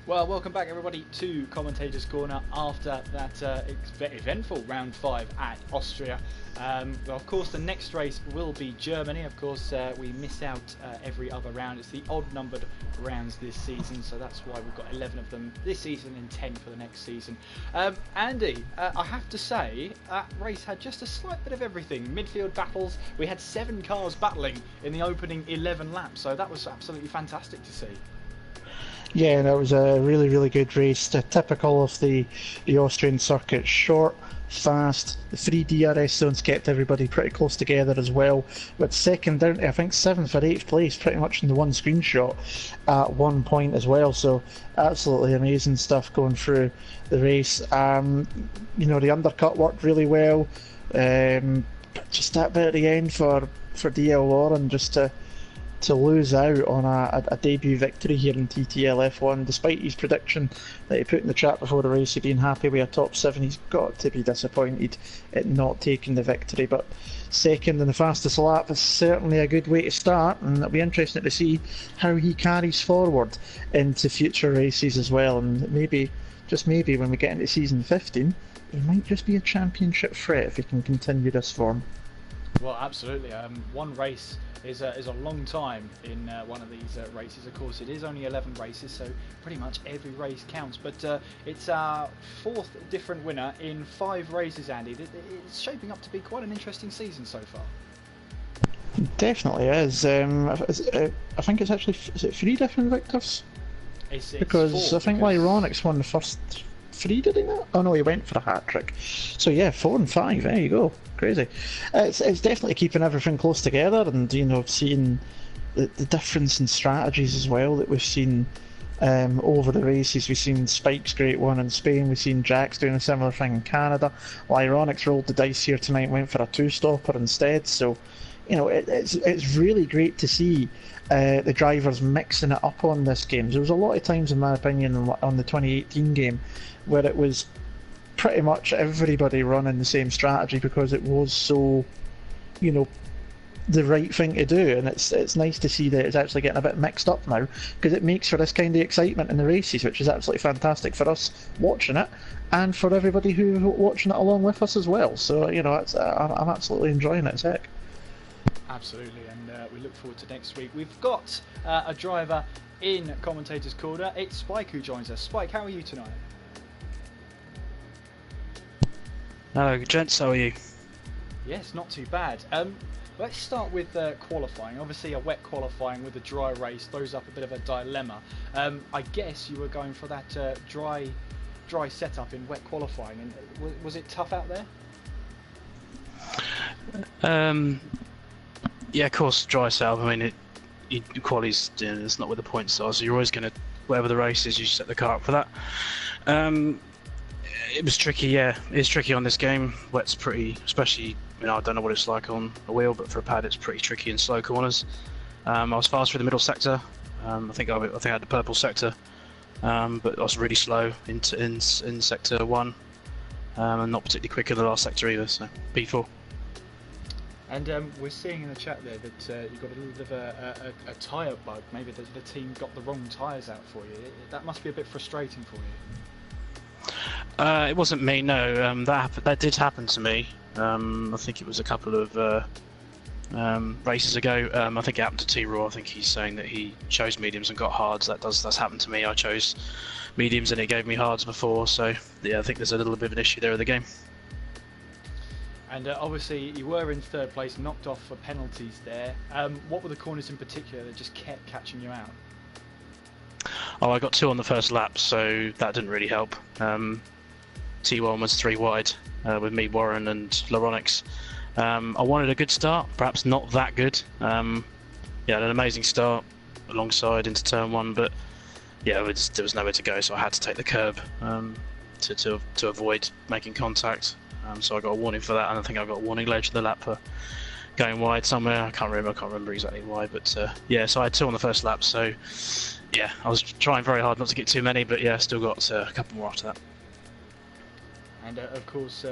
Well, welcome back everybody to Commentators Corner after that eventful round 5 at Austria. Well, of course, the next race will be Germany. Of course, we miss out every other round. It's the odd-numbered rounds this season, so that's why we've got 11 of them this season and 10 for the next season. Andy, I have to say, that race had just a slight bit of everything. Midfield battles. We had 7 cars battling in the opening 11 laps, so that was absolutely fantastic to see. Yeah, and it was a really good race. Typical of the Austrian circuit. Short, fast. The 3 DRS zones kept everybody pretty close together as well. With second down to, I think, 7th or 8th place, pretty much in the one screenshot at one point as well. So absolutely amazing stuff going through the race. You know, the undercut worked really well. Just that bit at the end for DL Lauren just to lose out on a debut victory here in TTL F1, despite his prediction that he put in the chat before the race of being happy with a top 7, he's got to be disappointed at not taking the victory. But second in the fastest lap is certainly a good way to start, and it'll be interesting to see how he carries forward into future races as well. And maybe, just maybe, when we get into season 15, he might just be a championship threat if he can continue this form. Well, absolutely. One race is a long time in one of these races. Of course, it is only 11 races, so pretty much every race counts. But it's our 4th different winner in 5 races, Andy. It's shaping up to be quite an interesting season so far. Definitely is. I think it's actually, is it 3 different victors? Because I think Lyronix won the first 3, did he not? Oh no, he went for a hat-trick. So yeah, 4 and 5, there you go. Crazy. It's definitely keeping everything close together, and you know, seeing the difference in strategies as well that we've seen over the races. We've seen Spike's great one in Spain, we've seen Jack's doing a similar thing in Canada. Lyronix rolled the dice here tonight, went for a 2-stopper instead, so you know, it's really great to see the drivers mixing it up on this game. There was a lot of times, in my opinion, on the 2018 game where it was pretty much everybody running the same strategy because it was so, you know, the right thing to do, and it's nice to see that it's actually getting a bit mixed up now, because it makes for this kind of excitement in the races, which is absolutely fantastic for us watching it and for everybody who's watching it along with us as well. So you know, I'm absolutely enjoying it. It's heck. Absolutely, and we look forward to next week. We've got a driver in Commentators Corner. It's Spike who joins us. Spike, how are you tonight? Hello gents, how are you? Yes, not too bad. Let's start with qualifying. Obviously a wet qualifying with a dry race throws up a bit of a dilemma. I guess you were going for that dry setup in wet qualifying, and was it tough out there? Yeah, of course, dry setup. I mean, quali's, you know, it's not where the points are, so you're always going to, whatever the race is, you set the car up for that. It was tricky, yeah. It's tricky on this game. Wet's pretty, especially, you know, I don't know what it's like on a wheel, but for a pad it's pretty tricky in slow corners. I was fast through the middle sector. I think I had the purple sector, but I was really slow in sector 1, and not particularly quick in the last sector either, so P4. And we're seeing in the chat there that you've got a little bit of a tyre bug. Maybe the team got the wrong tyres out for you. That must be a bit frustrating for you. It wasn't me, no. That did happen to me. I think it was a couple of races ago. I think it happened to T-Raw. I think he's saying that he chose mediums and got hards. That's happened to me. I chose mediums and it gave me hards before. So yeah, I think there's a little bit of an issue there with the game. And obviously you were in 3rd place, knocked off for penalties there. What were the corners in particular that just kept catching you out? Oh, I got 2 on the first lap, so that didn't really help. T1 was 3 wide with me, Warren and Lyronix. I wanted a good start, perhaps not that good. Yeah, an amazing start alongside into turn 1, but yeah, there was nowhere to go, so I had to take the curb to avoid making contact. So I got a warning for that, and I think I got a warning later in the lap for going wide somewhere. I can't remember exactly why, but yeah, so I had 2 on the first lap, so yeah, I was trying very hard not to get too many, but yeah, still got a couple more after that. And of course,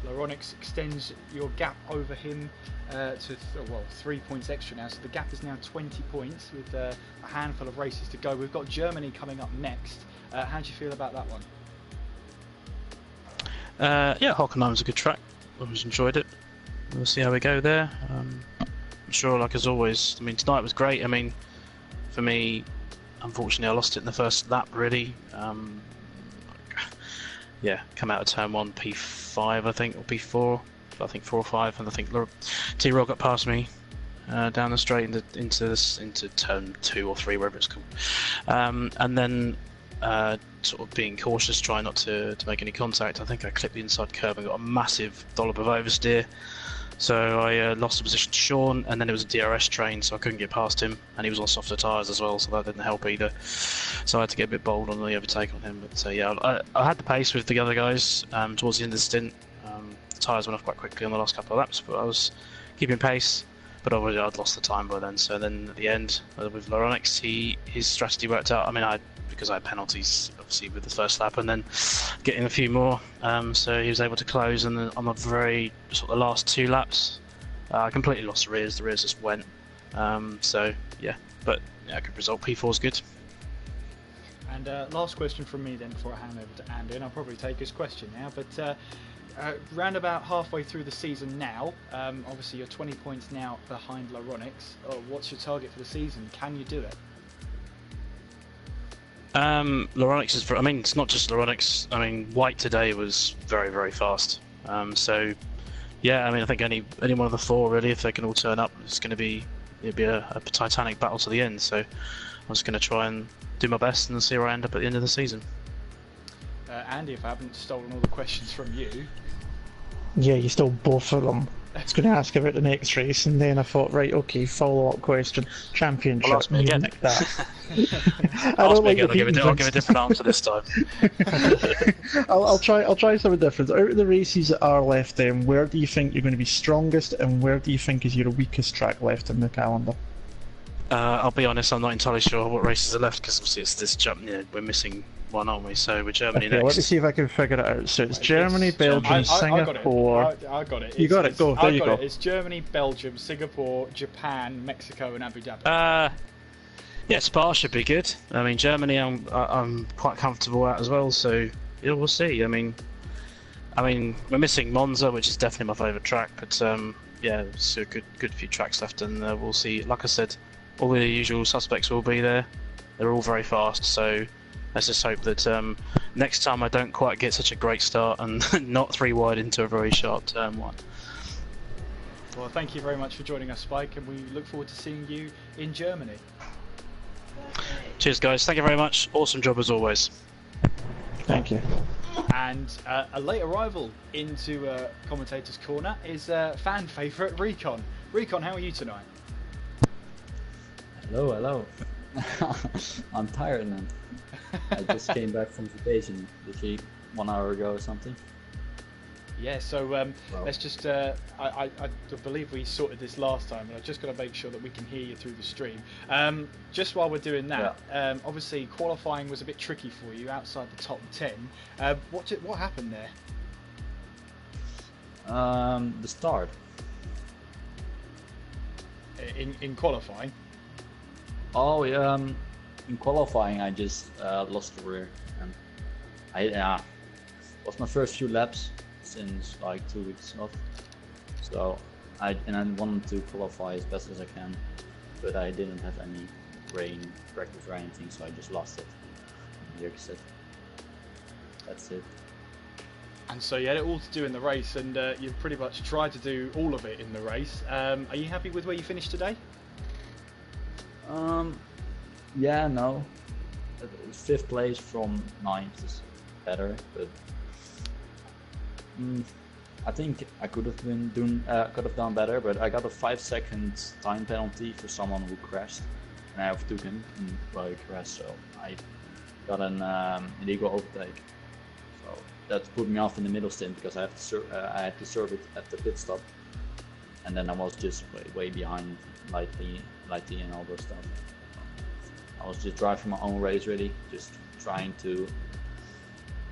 Lyronix extends your gap over him to 3 points extra now, so the gap is now 20 points with a handful of races to go. We've got Germany coming up next. How do you feel about that one? Yeah, Hockenheim was a good track. Always enjoyed it. We'll see how we go there. I'm sure, like as always, I mean, tonight was great. I mean, for me, unfortunately, I lost it in the first lap, really. Yeah, come out of turn 1, P5, I think, or P4. I think 4 or 5, and I think T-Roll got past me down the straight into turn 2 or 3, wherever it's called. And then sort of being cautious, trying not to make any contact. I think I clipped the inside curb and got a massive dollop of oversteer. So I lost the position to Sean, and then it was a DRS train, so I couldn't get past him, and he was on softer tyres as well, so that didn't help either. So I had to get a bit bold on the overtake on him. But yeah, I had the pace with the other guys towards the end of the stint. The tyres went off quite quickly on the last couple of laps, but I was keeping pace. But obviously I'd lost the time by then. So then at the end with Laronix, his strategy worked out. I mean, because I had penalties obviously with the first lap, and then getting a few more. So he was able to close, and then on the very sort of the last 2 laps, I completely lost the rears. The rears just went. So yeah, but yeah, good result. P4 is good. And last question from me then before I hand over to Andy, and I'll probably take his question now. But round about halfway through the season now, obviously you're 20 points now behind Laronix. What's your target for the season? Can you do it? Laronix is. I mean, it's not just Laronix. I mean, White today was very, very fast. So yeah, I mean, I think any one of the 4 really, if they can all turn up, it'll be a titanic battle to the end. So I'm just going to try and do my best and see where I end up at the end of the season. Andy, if I haven't stolen all the questions from you. Yeah, you stole both of them. I was going to ask about the next race, and then I thought, right, okay, follow-up question. Championship. Well, ask me again. That. Ask me again, I'll give a different answer this time. I'll try something different. Out of the races that are left then, where do you think you're going to be strongest, and where do you think is your weakest track left in the calendar? I'll be honest, I'm not entirely sure what races are left, because obviously it's this jump, we're missing one, aren't we? So we're Germany next. Let me see if I can figure it out. So it's Germany, Belgium, Singapore. I got it. You got it. Go. There you go. It's Germany, Belgium, Singapore, Japan, Mexico, and Abu Dhabi. Yeah, Spa should be good. I mean, Germany, I'm quite comfortable at as well. So yeah, we'll see. I mean, we're missing Monza, which is definitely my favourite track. But yeah, it's a good few tracks left, and we'll see. Like I said, all the usual suspects will be there. They're all very fast, so let's just hope that next time I don't quite get such a great start and not 3 wide into a very sharp turn 1. Well, thank you very much for joining us, Spike, and we look forward to seeing you in Germany. Cheers, guys. Thank you very much. Awesome job as always. Thank you. And a late arrival into Commentators Corner is fan favourite Recon. Recon, how are you tonight? Hello. I'm tired, man. I just came back from vacation, literally 1 hour ago or something. Yeah, so let's just, I believe we sorted this last time, and I've just got to make sure that we can hear you through the stream. Just while we're doing that, obviously qualifying was a bit tricky for you outside the top 10. What happened there? The start. In qualifying? Oh, yeah. In qualifying, I just lost the rear, and it was my first few laps since like 2 weeks off. So I wanted to qualify as best as I can, but I didn't have any rain practice or anything, so I just lost it. That's it. And so you had it all to do in the race, and you pretty much tried to do all of it in the race. Are you happy with where you finished today? Yeah, no. 5th place from 9th is better, but I think I could have done better. But I got a 5-second time penalty for someone who crashed, and I overtook him while he crashed, so I got an illegal overtake. So that put me off in the middle stint because I had to serve it at the pit stop, and then I was just way behind lightly and all those stuff. I was just driving my own race, really, just trying to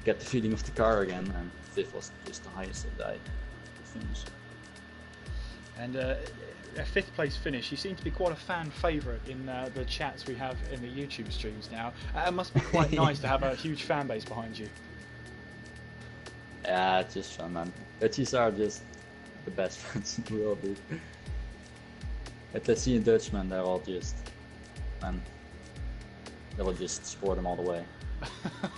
get the feeling of the car again, and 5th was just the highest that I could finish. And a 5th place finish. You seem to be quite a fan favourite in the chats we have in the YouTube streams now. It must be quite nice to have a huge fan base behind you. Yeah, it's just fun, man. Dutchies are just the best fans in the world, dude. If they see a Dutchman, they're all just, man, they will just support him all the way.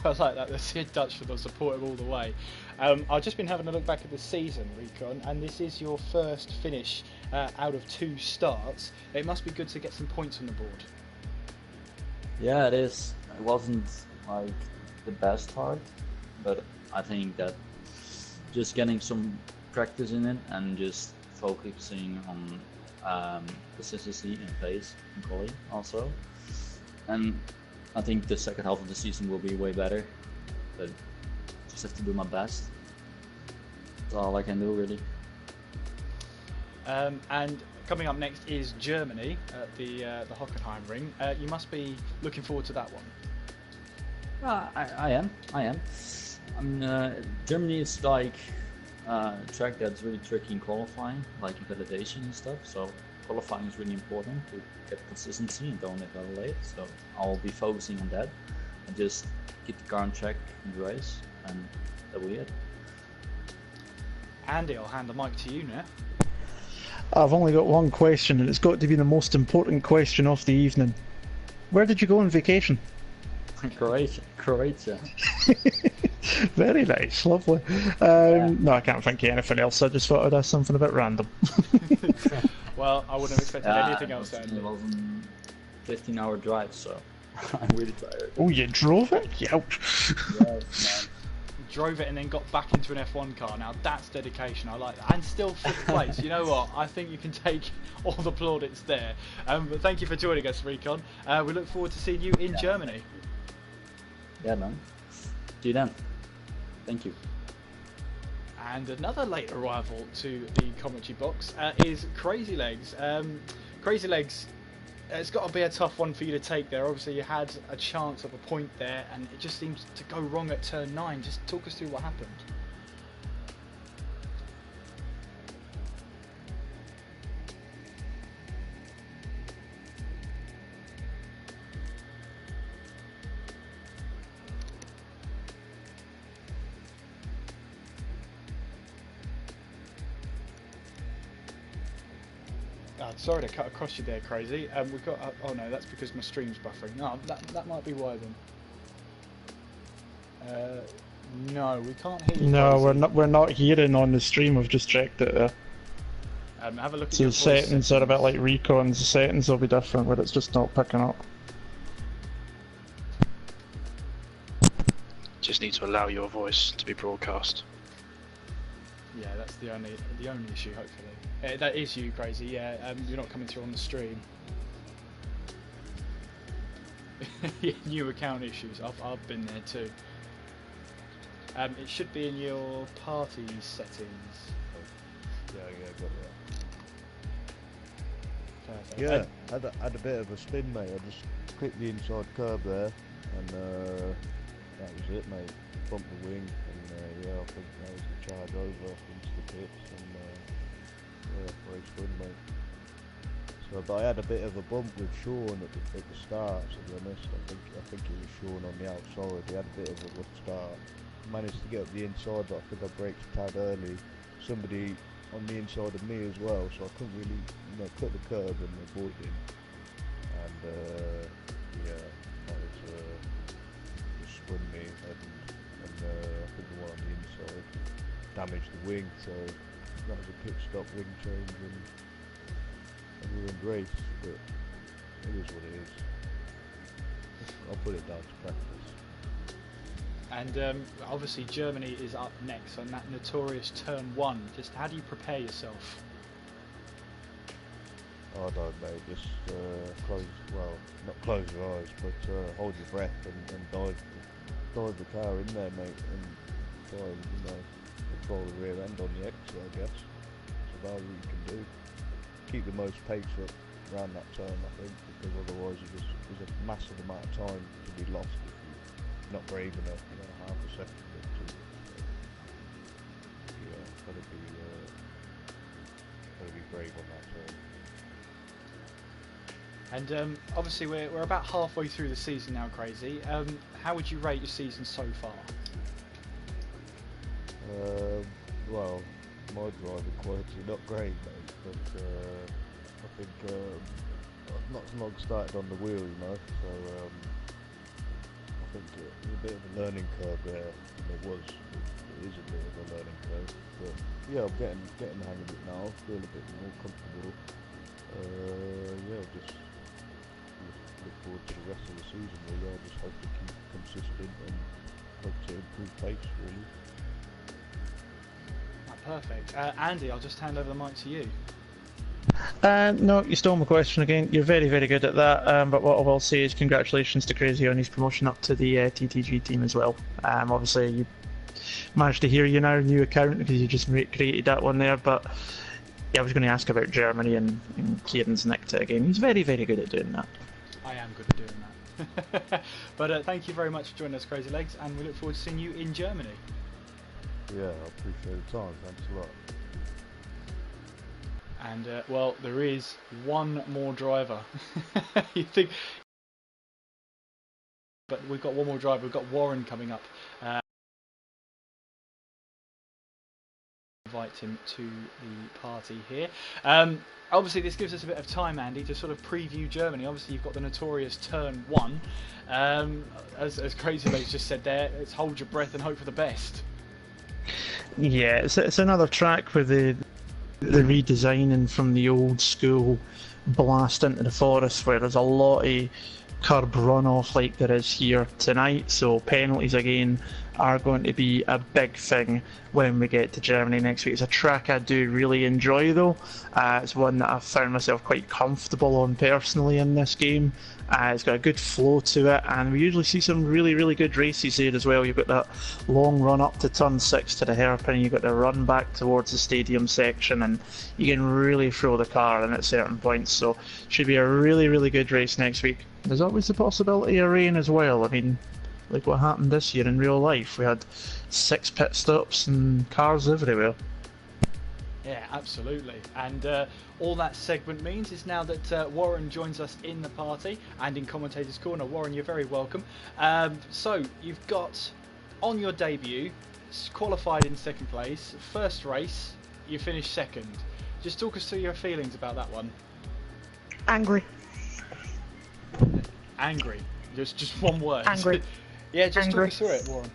I like that. They see a Dutchman, they'll support him all the way. I've just been having a look back at the season, Recon, and this is your first finish out of 2 starts. It must be good to get some points on the board. Yeah, it is. It wasn't like the best start, but I think that just getting some practice in it and just focusing on consistency and pace and quality also. And I think the second half of the season will be way better, but just have to do my best. That's all I can do, really. And coming up next is Germany at the Hockenheim Ring. You must be looking forward to that one. I am. Germany is like a track that's really tricky in qualifying, like in validation and stuff. So qualifying is really important to get consistency and don't get very late. So I'll be focusing on that and just keep the car on track in the race, and that'll be it. Andy, I'll hand the mic to you now. I've only got one question, and it's got to be the most important question of the evening. Where did you go on vacation? Croatia. Very nice, lovely. No, I can't think of anything else. I just thought I'd ask something a bit random. Well, I wouldn't have expected anything else. It was a 15-hour drive, so I'm really tired. Oh, you drove it? Ouch. Yes, man. Drove it and then got back into an F1 car. Now that's dedication. I like that. And still 5th place. You know what? I think you can take all the plaudits there. But thank you for joining us, Recon. We look forward to seeing you in Germany. Yeah, man. See you then. Thank you. And another late arrival to the commentary box is Crazy Legs. Crazy Legs, it's got to be a tough one for you to take there. Obviously, you had a chance of a point there, and it just seems to go wrong at turn 9. Just talk us through what happened. Sorry to cut across you there, Crazy. We've got. Oh no, that's because my stream's buffering. No, that might be why then. No, we can't hear you. No, Crazy. we're not hearing on the stream. We've just checked it. Have a look at so your the settings are a bit like Recon's. The settings will be different, but it's just not picking up. Just need to allow your voice to be broadcast. Yeah, that's the only issue. Hopefully, that is you, Crazy. Yeah, you're not coming through on the stream. New account issues. I've been there too. It should be in your party settings. Yeah, got that. Perfect. Yeah, had a bit of a spin, mate. I just clicked the inside curb there, and that was it, mate. Bumped the wing, and yeah, I think that was the charge over into the pits, and yeah, race win, mate. So, but I had a bit of a bump with Sean at the start, to be honest. I think it was Sean on the outside. He had a bit of a rough start. Managed to get up the inside, but I think I braked a tad early. Somebody on the inside of me as well, so I couldn't really, cut the curb and avoid him. And yeah, that was just spun me, and I think the one on the inside damaged the wing. So that was a pit stop, wing change, and ruined race. But it is what it is. I'll put it down to practice. And obviously Germany is up next on that notorious turn 1. Just how do you prepare yourself? Oh no, mate, just not close your eyes, but hold your breath and dive the car in there, mate, and try and, control the rear end on the exit, I guess. That's about all you can do. Keep the most pace up around that turn, I think, because otherwise there's a massive amount of time to be lost if you're not brave enough, half a second or two. So, yeah, gotta be brave on that turn. And obviously we're about halfway through the season now, Crazy. How would you rate your season so far? Well, my driving quality not great, mate, but I think I've not so long started on the wheel, you know, so I think there's a bit of a learning curve there. It is a bit of a learning curve, but yeah, I'm getting the hang of it now. I feel a bit more comfortable. Yeah, I'll just look forward to the rest of the season, really. I just hope to keep consistent and hope to improve pace, really. Perfect. Andy, I'll just hand over the mic to you. No, you stole my question again. You're very, very good at that. But what I will say is congratulations to Crazy on his promotion up to the TTG team as well. Obviously, you managed to hear your new account because you just created that one there. But yeah, I was going to ask about Germany and Kieran's nicked it again. He's very, very good at doing that. I am good at doing that. But thank you very much for joining us, Crazy Legs, and we look forward to seeing you in Germany. Yeah, I appreciate the time. Thanks a lot. And well, there is one more driver. You think? But we've got one more driver. We've got Warren coming up. Invite him to the party here. Obviously, this gives us a bit of time, Andy, to sort of preview Germany. Obviously, you've got the notorious Turn 1. As Crazy Legs just said there, it's hold your breath and hope for the best. Yeah, it's another track with the redesigning from the old school blast into the forest, where there's a lot of curb runoff like there is here tonight. So penalties again are going to be a big thing when we get to Germany next week. It's a track I do really enjoy though. It's one that I've found myself quite comfortable on personally in this game. It's got a good flow to it, and we usually see some really, really good races here as well. You've got that long run up to turn 6 to the hairpin, you've got the run back towards the stadium section, and you can really throw the car in at certain points. So should be a really, really good race next week. There's always the possibility of rain as well. I mean, like what happened this year in real life, we had 6 pit stops and cars everywhere. Yeah, absolutely. And all that segment means is now that Warren joins us in the party and in Commentators Corner. Warren, you're very welcome. So you've got, on your debut, qualified in 2nd place. First race, you finished 2nd. Just talk us through your feelings about that one. Angry. Angry. Just one word. Angry. Yeah, just Angry. talk us through it, Warren.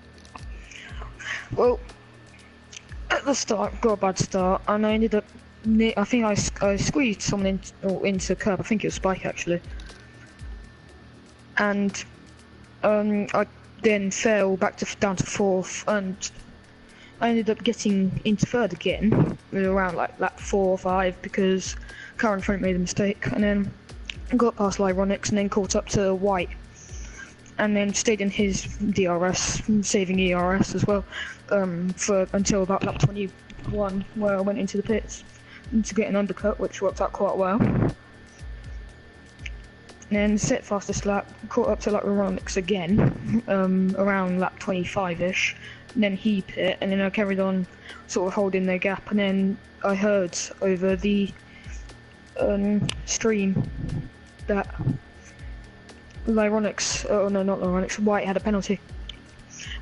Well, at the start, got a bad start, and I ended up. I think I squeezed someone into a curb. I think it was Spike actually, and I then fell back down to 4th, and I ended up getting into 3rd again, around like lap 4 or 5, because car in front made a mistake, and then got past Lyronix and then caught up to White, and then stayed in his DRS, saving ERS as well, until about lap 21, where I went into the pits to get an undercut, which worked out quite well. And then set fastest lap, caught up to Lyronix again, around lap 25-ish, and then he pit, and then I carried on sort of holding their gap, and then I heard over the stream that White had a penalty,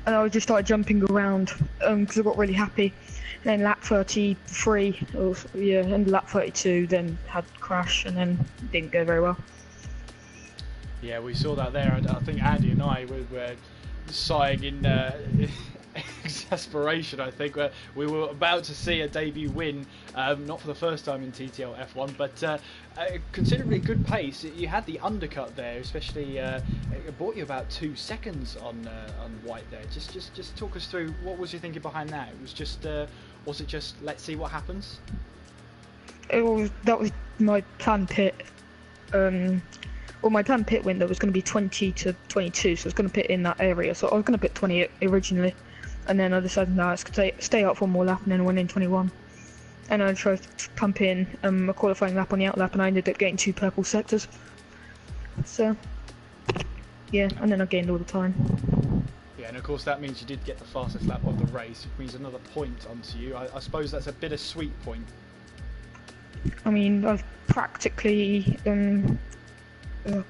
and I just started jumping around because I got really happy. And then lap 33, and lap 32, then had crash, and then didn't go very well. Yeah, we saw that there, and I think Andy and I were sighing in exasperation. I think we were about to see a debut win, not for the first time in TTL F1, but considerably good pace. You had the undercut there, especially it brought you about 2 seconds on White there. Just talk us through what was you thinking behind that. It was just was it just let's see what happens? That was my planned pit. Well, my planned pit window was going to be 20 to 22, so I was going to pit in that area. So I was going to pit 20 originally, and then I decided no, let's stay up 1 more lap, and then went in 21. And I tried to pump in a qualifying lap on the out lap, and I ended up getting 2 purple sectors. So yeah, and then I gained all the time. Yeah, and of course that means you did get the fastest lap of the race, which means another point onto you. I suppose that's a bittersweet point. I mean, I've practically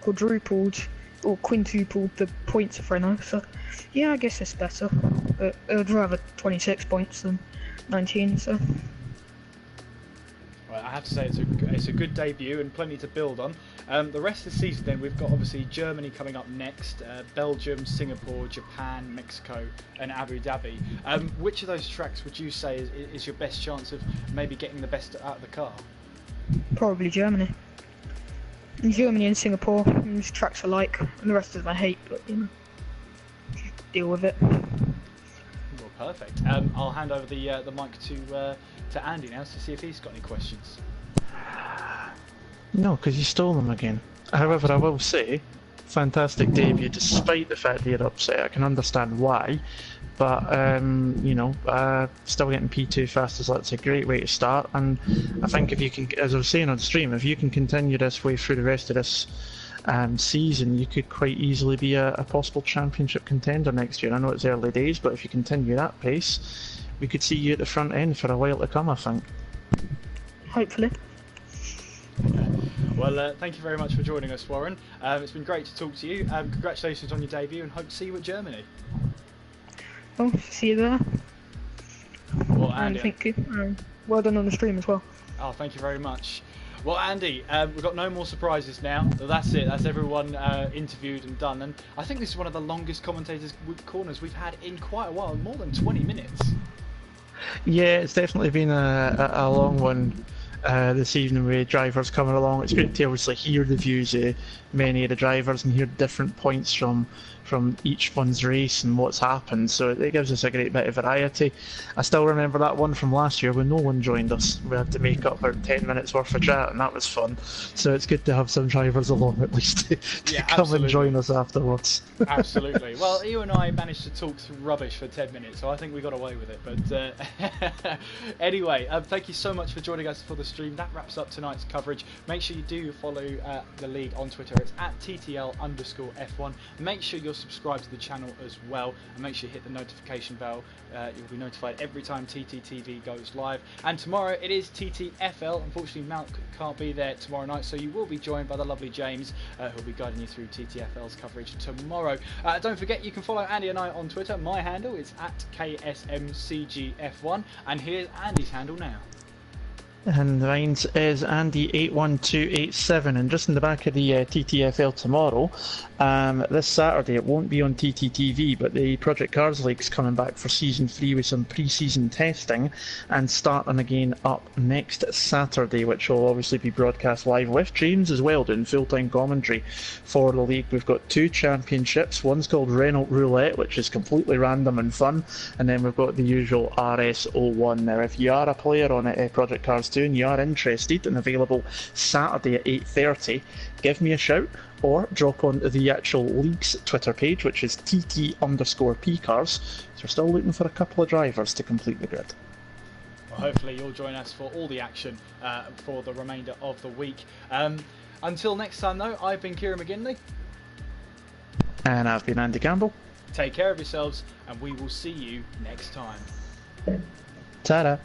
quadrupled or quintupled the points of Renault. So yeah, I guess it's better. But I'd rather 26 points than 19. So. Well, I have to say it's a good debut and plenty to build on. The rest of the season then, we've got obviously Germany coming up next, Belgium, Singapore, Japan, Mexico and Abu Dhabi. Which of those tracks would you say is your best chance of maybe getting the best out of the car? Probably Germany. Germany and Singapore, these tracks are like, and the rest of them I hate, but you know, deal with it. Well, perfect. I'll hand over the mic to Andy now to see if he's got any questions. No, because you stole them again. However, I will say, fantastic debut, despite the fact that you're upset. I can understand why, but you know, still getting P2 fast is a great way to start. And I think if you can, as I was saying on stream, if you can continue this way through the rest of this season, you could quite easily be a possible championship contender next year. I know it's early days, but if you continue that pace, we could see you at the front end for a while to come, I think. Hopefully. Okay. Well, thank you very much for joining us, Warren. It's been great to talk to you. Congratulations on your debut, and hope to see you at Germany. Oh, see you there. Well, Andy, thank you. Well done on the stream as well. Oh, thank you very much. Well, Andy, we've got no more surprises now. That's it. That's everyone interviewed and done. And I think this is one of the longest commentators corners we've had in quite a while, more than 20 minutes. Yeah, it's definitely been a long one this evening with drivers coming along. It's great to obviously hear the views of many of the drivers and hear different points from each one's race and what's happened, so it gives us a great bit of variety. I still remember that one from last year when no one joined us. We had to make up our 10 minutes worth of chat, and that was fun. So it's good to have some drivers along at least to come and join us afterwards. Absolutely. Well, you and I managed to talk rubbish for 10 minutes, so I think we got away with it. But anyway, thank you so much for joining us for the stream. That wraps up tonight's coverage. Make sure you do follow the league on Twitter. It's at TTL_F1. Make sure you're subscribed to the channel as well, and make sure you hit the notification bell. You'll be notified every time TTTV goes live. And tomorrow it is TTFL. Unfortunately, Malk can't be there tomorrow night, so you will be joined by the lovely James, who'll be guiding you through TTFL's coverage tomorrow. Don't forget, you can follow Andy and I on Twitter. My handle is at KSMCGF1, and here's Andy's handle now. And mine's is Andy81287, and just in the back of the TTFL tomorrow, this Saturday, it won't be on TTTV, but the Project Cars League's coming back for Season 3 with some pre-season testing, and starting again up next Saturday, which will obviously be broadcast live with James as well, doing full-time commentary for the league. We've got 2 championships. One's called Renault Roulette, which is completely random and fun, and then we've got the usual RS01. Now, if you are a player on Project Cars 2 and you are interested, and available Saturday at 8:30, give me a shout or drop on the actual league's Twitter page, which is TT_PCars. So we're still looking for a couple of drivers to complete the grid. Well, hopefully you'll join us for all the action for the remainder of the week. Until next time though, I've been Kieran McGinley. And I've been Andy Campbell. Take care of yourselves, and we will see you next time. Ta-da.